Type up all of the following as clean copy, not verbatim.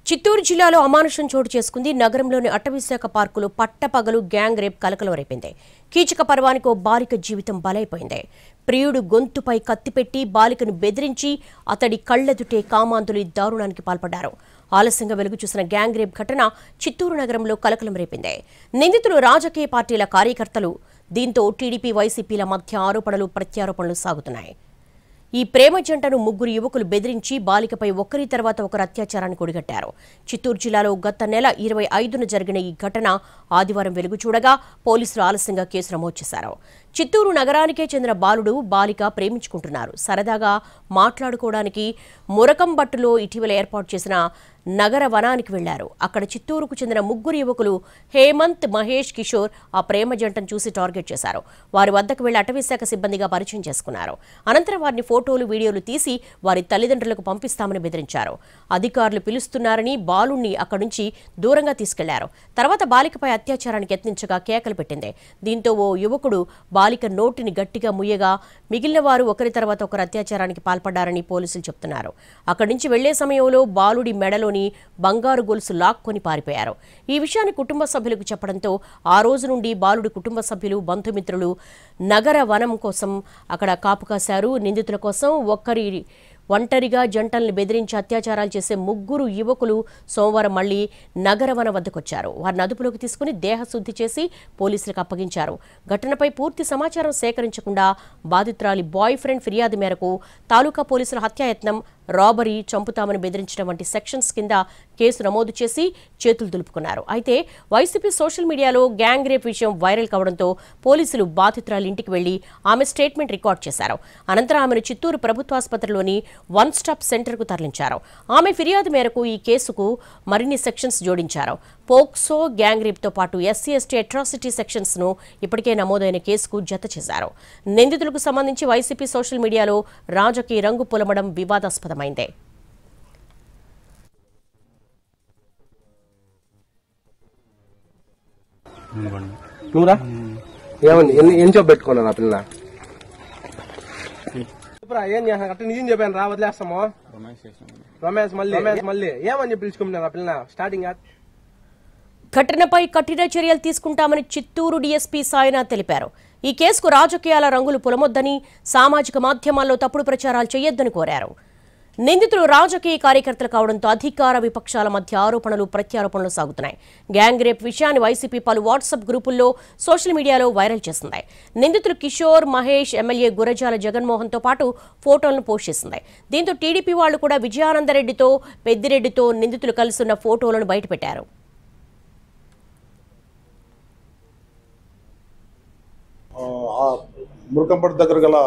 చిత్తూరు జిల్లాలో అమానుషం చోటు చేసుకుంది. నగరంలోని అటవీశాఖ పార్కులో పట్టపగలు గ్యాంగ్ రేప్ కలకలం రేపింది. కీచక పర్వానికి ఓ బాలిక జీవితం బలైపోయింది. ప్రియుడు గొంతుపై కత్తిపెట్టి బాలికను బెదిరించి అతడి కళ్లెదుటే కామాంధులు ఈ దారుణానికి పాల్పడ్డారు. ఆలస్యంగా వెలుగు చూసిన గ్యాంగ్ రేప్ ఘటన చిత్తూరు నగరంలో కలకలం రేపింది. నిందితులు రాజకీయ పార్టీల కార్యకర్తలు. దీంతో టీడీపీ వైసీపీల మధ్య ఆరోపణలు ప్రత్యారోపణలు సాగుతున్నాయి. ఈ ప్రేమ జంటను ముగ్గురు యువకులు బెదిరించి బాలికపై ఒకరి తర్వాత ఒకరు అత్యాచారానికి ఒడిగట్టారు. చిత్తూరు జిల్లాలో గత నెల 25న జరిగిన ఈ ఘటన ఆదివారం వెలుగు చూడగా పోలీసులు ఆలస్యంగా కేసు నమోదు చేశారు. చిత్తూరు నగరానికే చెందిన బాలుడు బాలిక ప్రేమించుకుంటున్నారు. సరదాగా మాట్లాడుకోవడానికి మురకంబట్టులో ఇటీవల ఏర్పాటు చేసిన నగర వనానికి వెళ్లారు. అక్కడ చిత్తూరుకు చెందిన ముగ్గురు యువకులు హేమంత్, మహేష్, కిషోర్ ఆ ప్రేమ జంటను చూసి టార్గెట్ చేశారు. వారి వద్దకు వెళ్లి అటవీశాఖ సిబ్బందిగా పరిచయం చేసుకున్నారు. అనంతరం వారిని ఫోటోలు, వీడియోలు తీసి వారి తల్లిదండ్రులకు పంపిస్తామని బెదిరించారు. అధికారులు పిలుస్తున్నారని బాలుణ్ణి అక్కడి నుంచి దూరంగా తీసుకెళ్లారు. తర్వాత బాలికపై అత్యాచారానికి యత్నించగా కేకలు పెట్టింది. దీంతో ఓ యువకుడు బాలిక నోటిని గట్టిగా ముయ్యగా మిగిలిన వారు ఒకరి తర్వాత ఒకరు అత్యాచారానికి పాల్పడ్డారని పోలీసులు చెబుతున్నారు. అక్కడి నుంచి వెళ్లే సమయంలో బాలుడి మెడలో బంగారు గొలుసు లాక్కొని పారిపోయారు. ఈ విషయాన్ని కుటుంబ సభ్యులకు చెప్పడంతో ఆ రోజు నుండి బాలుడి కుటుంబ సభ్యులు, బంధుమిత్రులు నగర వనం కోసం అక్కడ కాపు కాశారు. నిందితుల కోసం ఒంటరిగా జంటల్ని బెదిరించి అత్యాచారాలు చేసే ముగ్గురు యువకులు సోమవారం మళ్లీ నగరవన వద్దకొచ్చారు. వారిని అదుపులోకి తీసుకుని దేహశుద్ధి చేసి పోలీసులకు అప్పగించారు. ఘటనపై పూర్తి సమాచారం సేకరించకుండా బాధితురాలి బాయ్ ఫ్రెండ్ ఫిర్యాదు మేరకు తాలూకా పోలీసుల హత్యాయత్నం, రాబరీ, చంపుతామని బెదిరించడం వంటి సెక్షన్స్ కింద కేసు నమోదు చేసి చేతులు దులుపుకున్నారు. అయితే వైసీపీ సోషల్ మీడియాలో గ్యాంగ్ రేప్ విషయం వైరల్ కావడంతో పోలీసులు బాధితురాలి ఇంటికి వెళ్లి ఆమె స్టేట్మెంట్ రికార్డ్ చేశారు. అనంతరం ఆమెను చిత్తూరు ప్రభుత్వాసుపత్రిలోని వన్ స్టాప్ సెంటర్కు తరలించారు. ఆమె ఫిర్యాదు మేరకు ఈ కేసుకు మరిన్ని సెక్షన్స్ జోడించారు. పోక్సో, గ్యాంగ్ రేప్తో పాటు ఎస్సీ/ఎస్టీ అట్రాసిటీ సెక్షన్స్ ను ఇప్పటికే నమోదైన కేసుకు జత చేశారు. నిందితులకు సంబంధించి వైసీపీ సోషల్ మీడియాలో రాజకీయ రంగు పులమడం వివాదాస్పదమైంది. ఏం జాబ్ పెట్టుకున్నా నా పిల్ల ఏం చేస్తాను నిజం చెప్పాను రా వదిలేస్తాము రొమాన్స్ మళ్ళీ ఏమని చెప్పి పిలుచుకుంటున్నా పిల్ల స్టార్టింగ్. ఘటనపై కఠిన చర్యలు తీసుకుంటామని చిత్తూరు డీఎస్పీ సాయినాథ్ తెలిపారు. ఈ కేసుకు రాజకీయాల రంగులు పులమొద్దని, సామాజిక మాధ్యమాల్లో తప్పుడు ప్రచారాలు చేయొద్దని కోరారు. నిందితులు రాజకీయ కార్యకర్తలు కావడంతో అధికార విపక్షాల మధ్య ఆరోపణలు ప్రత్యారోపణలు సాగుతున్నాయి. గ్యాంగ్ రేప్ విషయాన్ని వైసీపీ పలు వాట్సాప్ గ్రూపుల్లో, సోషల్ మీడియాలో వైరల్ చేసింది. నిందితులు కిషోర్, మహేష్, ఎమ్మెల్యే గురజాల జగన్మోహన్తో పాటు ఫోటోలను పోస్ట్ చేసింది. దీంతో టీడీపీ వాళ్లు కూడా విజయానందరెడ్డితో, పెద్దిరెడ్డితో నిందితులు కలిసి ఫోటోలను బయటపెట్టారు. మురకంపట్ దగ్గర గల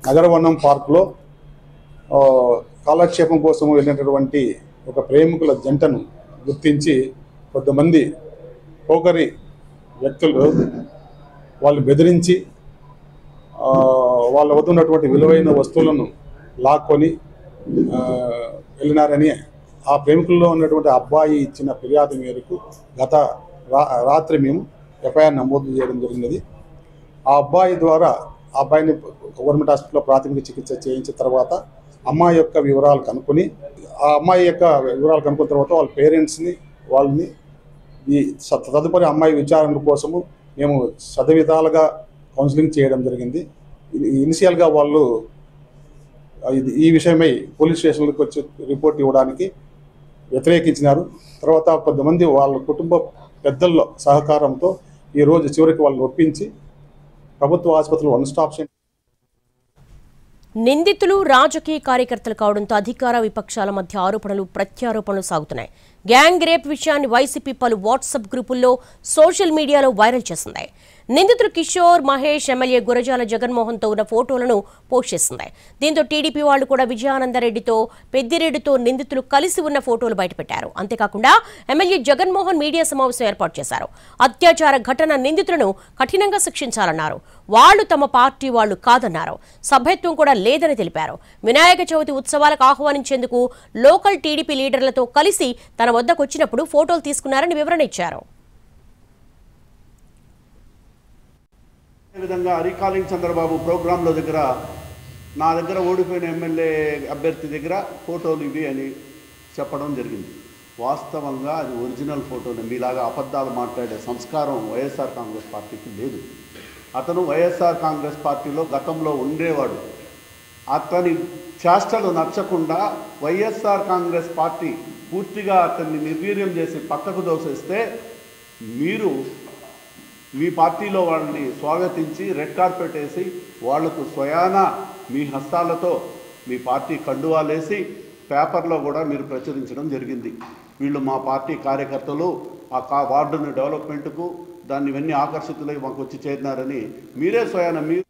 నగరవనం పార్కులో కాలక్షేపం కోసం వెళ్ళినటువంటి ఒక ప్రేమికుల జంటను గుర్తించి కొంతమంది పోకరి వ్యక్తులు వాళ్ళు బెదిరించి వాళ్ళ వద్ద ఉన్నటువంటి విలువైన వస్తువులను లాక్కొని వెళ్ళినారని ఆ ప్రేమికుల్లో ఉన్నటువంటి అబ్బాయి ఇచ్చిన ఫిర్యాదు మేరకు గత రాత్రి మేము ఎఫ్ఐఆర్ నమోదు చేయడం జరిగినది. ఆ అబ్బాయి ద్వారా ఆ అబ్బాయిని గవర్నమెంట్ హాస్పిటల్లో ప్రాథమిక చికిత్స చేయించిన తర్వాత అమ్మాయి యొక్క వివరాలు కనుక్కొని తర్వాత వాళ్ళ పేరెంట్స్ని వాళ్ళని ఈ తదుపరి అమ్మాయి విచారణ కోసము మేము విధాలుగా కౌన్సిలింగ్ చేయడం జరిగింది. ఇనిషియల్గా వాళ్ళు ఈ విషయమై పోలీస్ స్టేషన్లకు వచ్చి రిపోర్ట్ ఇవ్వడానికి వ్యతిరేకించినారు. తర్వాత కొంతమంది వాళ్ళ కుటుంబ పెద్దల్లో సహకారంతో ఈరోజు చివరికి వాళ్ళని ఒప్పించి ప్రభుత్వ ఆసుపత్రిలో వన్ స్టాప్ సెంటర్. నిందితులు రాజకీయ కార్యకర్తలు కావడంతో అధికార విపక్షాల మధ్య ఆరోపణలు ప్రత్యారోపణలు సాగుతున్నాయి. గ్యాంగ్ రేప్ విషయాన్ని వైసీపీ పలు వాట్సాప్ గ్రూపుల్లో, సోషల్ మీడియాలో వైరల్ చేసింది. నిందితులు కిషోర్, మహేష్, ఎమ్మెల్యే గురజాల జగన్మోహన్తో ఉన్న ఫోటోలను పోస్ట్ చేసింది. దీంతో టీడీపీ వాళ్లు కూడా విజయానందరెడ్డితో, పెద్దిరెడ్డితో నిందితులు కలిసి ఉన్న ఫోటోలు బయటపెట్టారు. అంతేకాకుండా ఎమ్మెల్యే జగన్మోహన్ మీడియా సమావేశం ఏర్పాటు చేశారు. అత్యాచార ఘటన నిందితులను కఠినంగా శిక్షించాలన్నారు. వాళ్లు తమ పార్టీ వాళ్లు కాదన్నారు. సభ్యత్వం కూడా లేదని తెలిపారు. వినాయక చవితి ఉత్సవాలకు ఆహ్వానించేందుకు లోకల్ టీడీపీ లీడర్లతో కలిసి తన వద్దకు వచ్చినప్పుడు ఫోటోలు తీసుకున్నారని వివరణ ఇచ్చారు. విధంగా రీకాలింగ్ చంద్రబాబు ప్రోగ్రాంలో దగ్గర నా దగ్గర ఓడిపోయిన ఎమ్మెల్యే అభ్యర్థి దగ్గర ఫోటోలు ఇవి అని చెప్పడం జరిగింది. వాస్తవంగా అది ఒరిజినల్ ఫోటోనే. మీలాగా అబద్ధాలు మాట్లాడే సంస్కారం వైఎస్ఆర్ కాంగ్రెస్ పార్టీకి లేదు. అతను వైఎస్ఆర్ కాంగ్రెస్ పార్టీలో గతంలో ఉండేవాడు. అతని చేష్టలు నచ్చకుండా వైఎస్ఆర్ కాంగ్రెస్ పార్టీ పూర్తిగా అతన్ని నిర్వీర్యం చేసి పక్కకు దోసేస్తే మీరు మీ పార్టీలో వాళ్ళని స్వాగతించి రెడ్ కార్పెట్ వేసి వాళ్లకు స్వయాన మీ హస్తాలతో మీ పార్టీ కండువాలేసి పేపర్లో కూడా మీరు ప్రచురించడం జరిగింది. వీళ్ళు మా పార్టీ కార్యకర్తలు ఆ వార్డుని డెవలప్మెంట్కు దాన్ని ఇవన్నీ ఆకర్షితులై మాకు వచ్చి చేరినారని మీరే స్వయాన మీరు.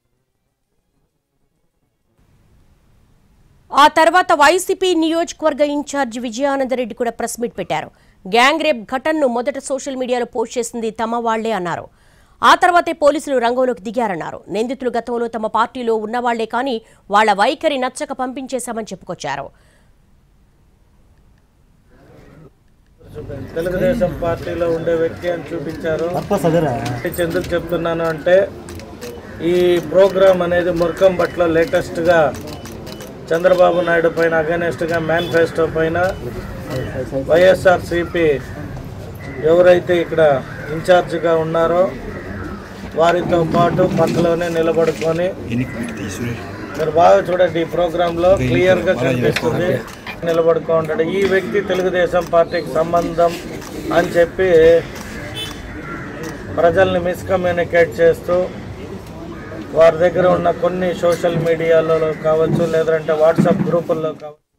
ఆ తర్వాత వైసీపీ నియోజకవర్గ ఇన్ఛార్జి విజయానందరెడ్డి కూడా ప్రెస్ మీట్ పెట్టారు. గ్యాంగ్ రేప్ ఘటనను మొదట సోషల్ మీడియాలో పోస్ట్ చేసింది తమ వాళ్లే అన్నారు. ఆ తర్వాతే పోలీసులు రంగంలోకి దిగారన్నారు. నిందితులు గతంలో తమ పార్టీలో ఉన్నవాళ్లే కానీ వాళ్ల వైఖరి నచ్చక పంపించేశామని చెప్పుకొచ్చారు. తెలుగుదేశం పార్టీలో ఉండే వ్యక్తి అని చూపించారు. ఎందుకు చెప్తున్నాను అంటే ఈ ప్రోగ్రాం అనేది మురకంబట్లో లేటెస్ట్గా చంద్రబాబు నాయుడు పైన అగెనెస్ట్గా మేనిఫెస్టో పైన వైఎస్ఆర్సీపీ ఎవరైతే ఇక్కడ ఇన్ఛార్జిగా ఉన్నారో వారితో పాటు పక్కలోనే నిలబడుకొని మీరు బాగా చూడండి, ఈ ప్రోగ్రాంలో క్లియర్గా కనిపిస్తుంది నిలబడుకో ఉంటాడు. ఈ వ్యక్తి తెలుగుదేశం పార్టీకి సంబంధం అని చెప్పి ప్రజల్ని మిస్కమ్యూనికేట్ చేస్తూ వారి దగ్గర ఉన్న కొన్ని సోషల్ మీడియాలో కావచ్చు, లేదంటే వాట్సాప్ గ్రూపుల్లో కావచ్చు.